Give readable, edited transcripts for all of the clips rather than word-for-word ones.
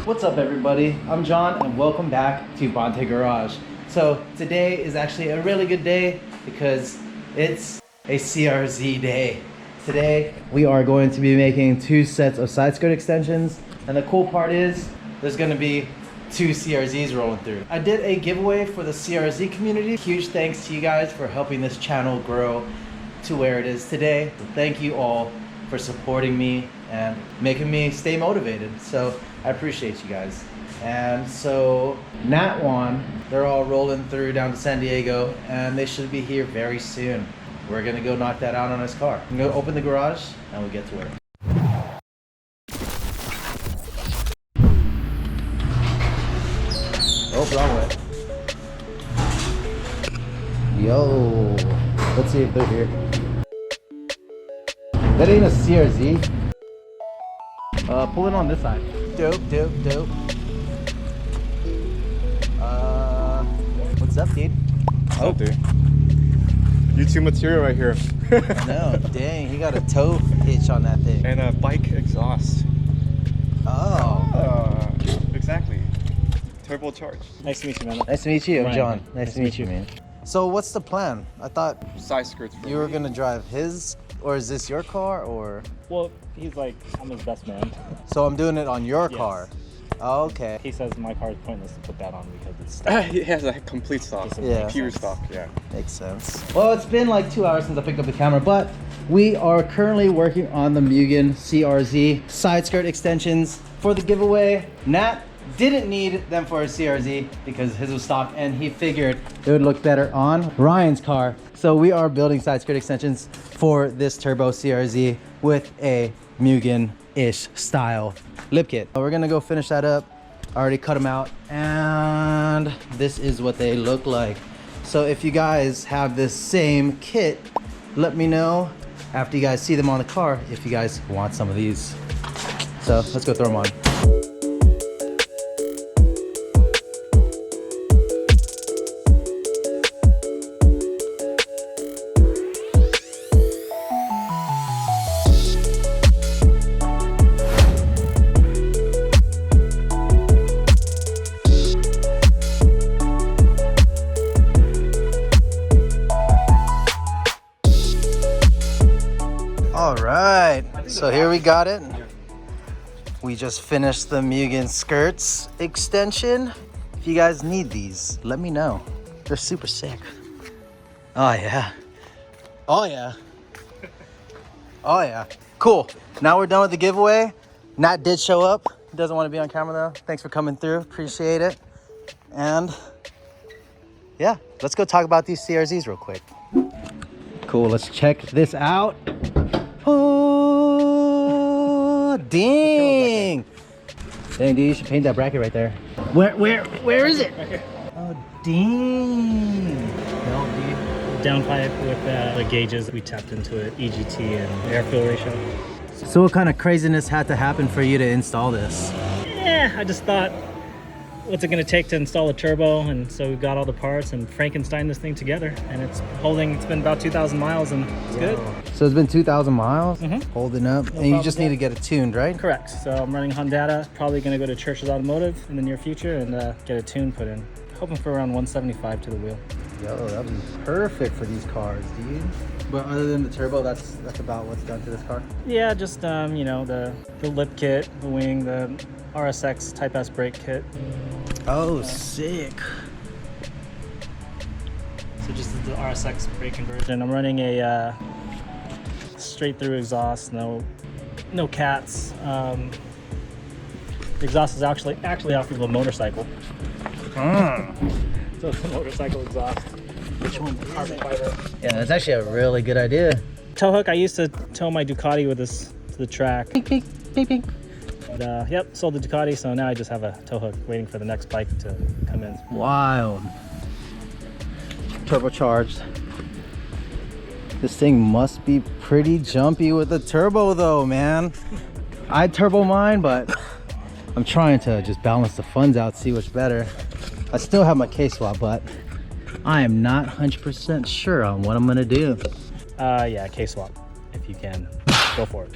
What's up everybody, I'm John and welcome back to Ubante Garage. So today is actually a really good day because it's a CRZ day. Today we are going to be making 2 sets of side skirt extensions, and the cool part is there's going to be 2 CRZs rolling through. I did a giveaway for the CRZ community. Huge thanks to you guys for helping this channel grow to where it is today. So thank you all for supporting me and making me stay motivated. So I appreciate you guys. And so Nat one, they're all rolling through down to San Diego and they should be here very soon. We're gonna go knock that out on his car. I'm gonna open the garage and we'll get to work. Oh, wrong way. Yo, let's see if they're here. That ain't a CRZ. Pull it on this side. Dope. What's up, dude? Oh, dude. YouTube material right here. No, dang, he got a tow hitch on that thing. And a bike exhaust. Oh. Exactly. Turbocharged. Nice to meet you, man. Nice to meet you, Ryan. John. Nice to meet you, man. So what's the plan? I thought Side skirts for you were me. gonna drive his, or is this your car, or? Well, he's like, I'm his best man. So I'm doing it on your Yes. car. Oh, okay. He says my car is pointless to put that on because it's stuck. He has a complete stock. Yeah. Pure stock, yeah. Makes sense. Well, it's been like 2 hours since I picked up the camera, but we are currently working on the MUGEN CRZ side skirt extensions for the giveaway. Nat didn't need them for his CRZ because his was stock and he figured it would look better on Ryan's car. So we are building side skirt extensions for this turbo CRZ with a MUGEN-ish style lip kit. We're gonna go finish that up. I already cut them out and this is what they look like. So if you guys have this same kit, let me know after you guys see them on the car if you guys want some of these. So let's go throw them on. All right, so here we got it. We just finished the MUGEN skirts extension. If you guys need these, let me know. They're super sick. Oh yeah. Oh yeah. Oh yeah. Cool. Now we're done with the giveaway. Nat did show up. He doesn't want to be on camera though. Thanks for coming through. Appreciate it. And yeah, let's go talk about these CRZs real quick. Cool, let's check this out. Oh, dang. Dang, dude, you should paint that bracket right there. Where is it? Oh, dang. No, dude. Downpipe with the gauges. We tapped into it, EGT and air fuel ratio. So what kind of craziness had to happen for you to install this? Yeah, I just thought, what's it gonna take to install a turbo? And so we got all the parts and Frankenstein this thing together, and it's been about 2,000 miles and it's good. So it's been 2,000 miles Mhm. holding up, and you problem just with need to get it tuned, right? Correct. So I'm running Hondata, probably gonna go to Church's Automotive in the near future and get a tune put in. Hoping for around 175 to the wheel. Yo, that would be perfect for these cars, dude. But other than the turbo, that's about what's done to this car? Yeah, just you know, the lip kit, the wing, the RSX Type S brake kit. Oh, sick. So just the RSX brake conversion. I'm running a straight through exhaust, no cats. The exhaust is actually off of a motorcycle. So it's a motorcycle exhaust. Which one? Carbon fiber. Yeah, that's actually a really good idea. Tow hook. I used to tow my Ducati with this to the track. Beep, beep, beep, beep. But, yep, sold the Ducati, so now I just have a tow hook waiting for the next bike to come in. Wild. Turbocharged. This thing must be pretty jumpy with the turbo though, man. I turbo mine, but I'm trying to just balance the funds out, see what's better. I still have my K-swap, but I am not 100% sure on what I'm gonna do. Yeah, K-swap, if you can. Go for it.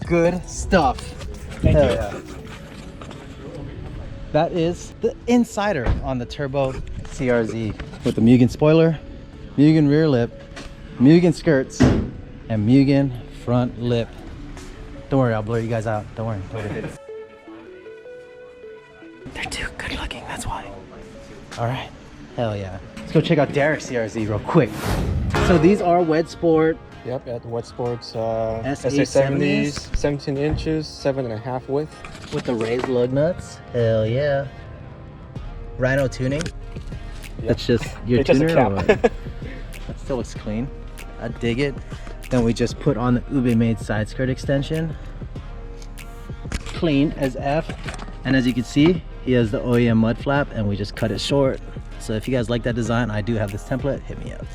Good stuff. Thank Hell you. yeah. that is the insider on the turbo CRZ with the Mugen spoiler, Mugen rear lip, Mugen skirts, and Mugen front lip. Don't worry, I'll blur you guys out. Don't worry. They're too good looking, that's why. All right, hell yeah. Let's go check out Derek's CRZ real quick. So these are Wet Sport. Yep, at Wet Sports SA70s, 17 inches, 7.5 width. with the raised lug nuts. Hell yeah. Rhino tuning. Yep. That's just your It's just a tuner. Or what? cap. That still looks clean. I dig it. Then we just put on the Ube made side skirt extension. Clean as F. And as you can see, he has the OEM mud flap and we just cut it short. So if you guys like that design, I do have this template, hit me up.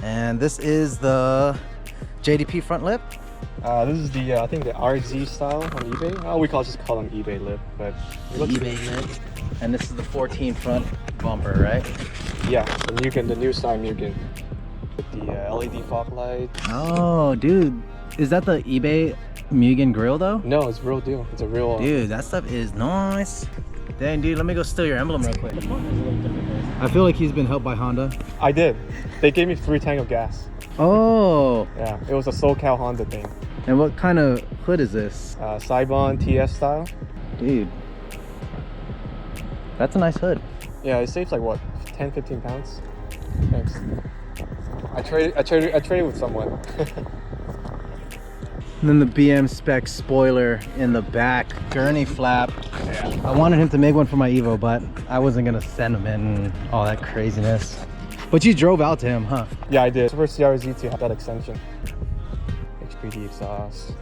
And this is the JDP front lip. This is the, I think the RZ style on eBay. Oh, we just call them eBay lip, but it looks eBay lip. And this is the 14 front bumper, right? Yeah, the Mugen, the new style Mugen. With the LED fog light. Oh, dude. Is that the eBay Mugen grill though? No, it's real deal. It's a real... Dude, that stuff is nice. Dang, dude, let me go steal your emblem real quick. I feel like he's been helped by Honda. I did. They gave me 3 tank of gas. Oh, Yeah, it was a SoCal Honda thing. and what kind of hood is this? Saibon TS style. Dude, that's a nice hood. Yeah, it saves like what, 10, 15 pounds? Thanks. I traded with someone. And then the BM spec spoiler in the back, gurney flap. Yeah. I wanted him to make one for my Evo, but I wasn't gonna send him in all that craziness. But you drove out to him, huh? Yeah, I did. For CRZ to have that extension. HPD exhaust.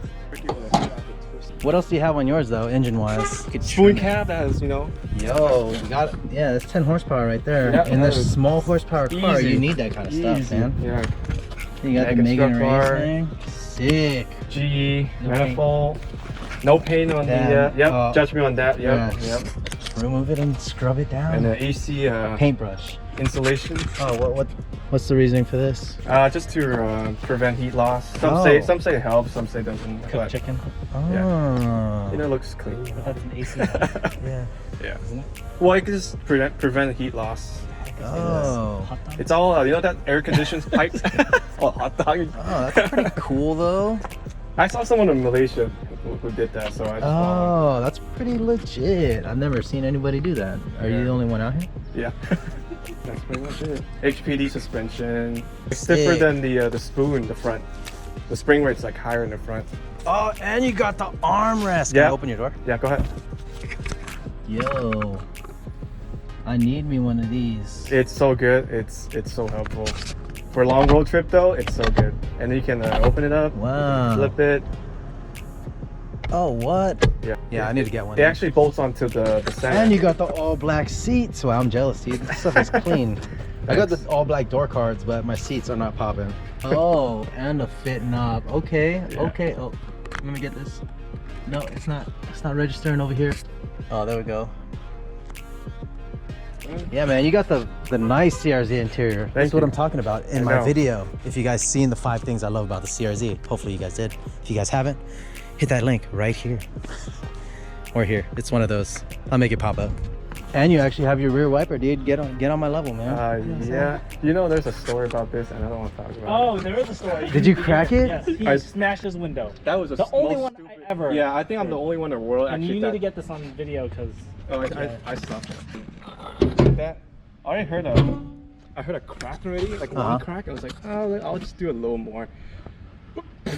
What else do you have on yours though, engine-wise? Spoon cab has, you know. Yo, we got, yeah, that's 10 horsepower right there. Yeah, in this that is small horsepower car, easy. you need that kind of stuff, man. Yeah. You got the Mega Megan strut bar. Race thing. Sick. GE, No manifold. No paint on Damn. the, yep, Oh. judge me on that, yep, Yeah. yep. Remove it and scrub it down. And the AC paintbrush. insulation. Oh, what's the reasoning for this? Just to prevent heat loss. Oh. Some say it helps, some say it doesn't. Cooked But, chicken. Oh. you know, it looks clean. That's an AC. Yeah. Yeah. Isn't it? Well, it can just prevent heat loss. Oh. Hot dog? It's all, you know that air conditioned pipes? Oh, hot dog. Oh, that's pretty cool though. I saw someone in Malaysia who did that, so I just followed. Oh, that's pretty legit. I've never seen anybody do that. Are you Yeah. the only one out here? Yeah. That's pretty much it. HPD suspension. It's Sick. stiffer than the spoon, the front. The spring rate's like higher in the front. Oh, and you got the armrest. Can Yeah. I open your door? Yeah, go ahead. Yo, I need me one of these. It's so good. It's so helpful. For a long road trip though, it's so good. And then you can open it up, Wow. flip it. Oh, what? Yeah. Yeah, I need to get one. It actually bolts onto the center. And you got the all black seats. Wow, I'm jealous, dude. This stuff is clean. I got the all black door cards, but my seats are not popping. Oh, and a fit knob. Okay, Yeah. okay. Oh, let me get this. No, it's not registering over here. Oh, there we go. Yeah, man, you got the nice CRZ interior. That's Thank what you. I'm talking about in I my know. video. If you guys seen the 5 things I love about the CRZ, hopefully you guys did. If you guys haven't, hit that link right here. Or here. It's one of those. I'll make it pop up. And you actually have your rear wiper, dude. Get on my level, man. Yeah. You know, there's a story about this, and I don't want to talk about Oh, there is a story. Did you crack it? Yes, he I- smashed his window. it. That was The only one I ever. Yeah, I think I'm the only one in the world And actually. you need to get this on video because. Oh, I stopped that. I already heard I heard a crack already, like Uh-huh. one crack. I was like, oh, I'll just do a little more. I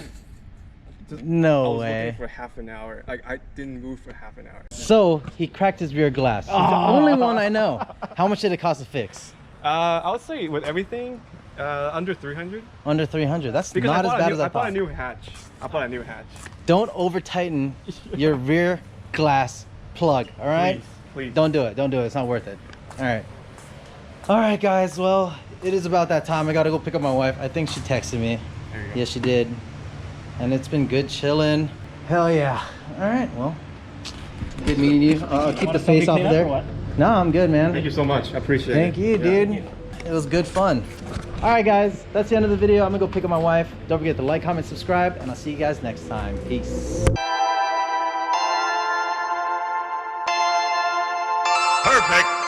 No was way. looking for half an hour. Like I didn't move for half an hour. So he cracked his rear glass. He's the only one I know. How much did it cost to fix? I would say with everything, under 300. Under 300. That's Because not as bad as I I bought a thought. new hatch. I bought a new hatch. Don't over tighten your rear glass plug, all right? Please. Don't do it. Don't do it. It's not worth it. All right. All right, guys. Well, it is about that time. I got to go pick up my wife. I think she texted me. There you go. Yes, she did. And it's been good chilling. Hell yeah. All right. Well, good meeting you. I'll keep the face off of there. No, I'm good, man. Thank you so much. I appreciate it. Thank you, Yeah. dude. It was good fun. All right, guys. That's the end of the video. I'm going to go pick up my wife. Don't forget to like, comment, subscribe, and I'll see you guys next time. Peace. Perfect.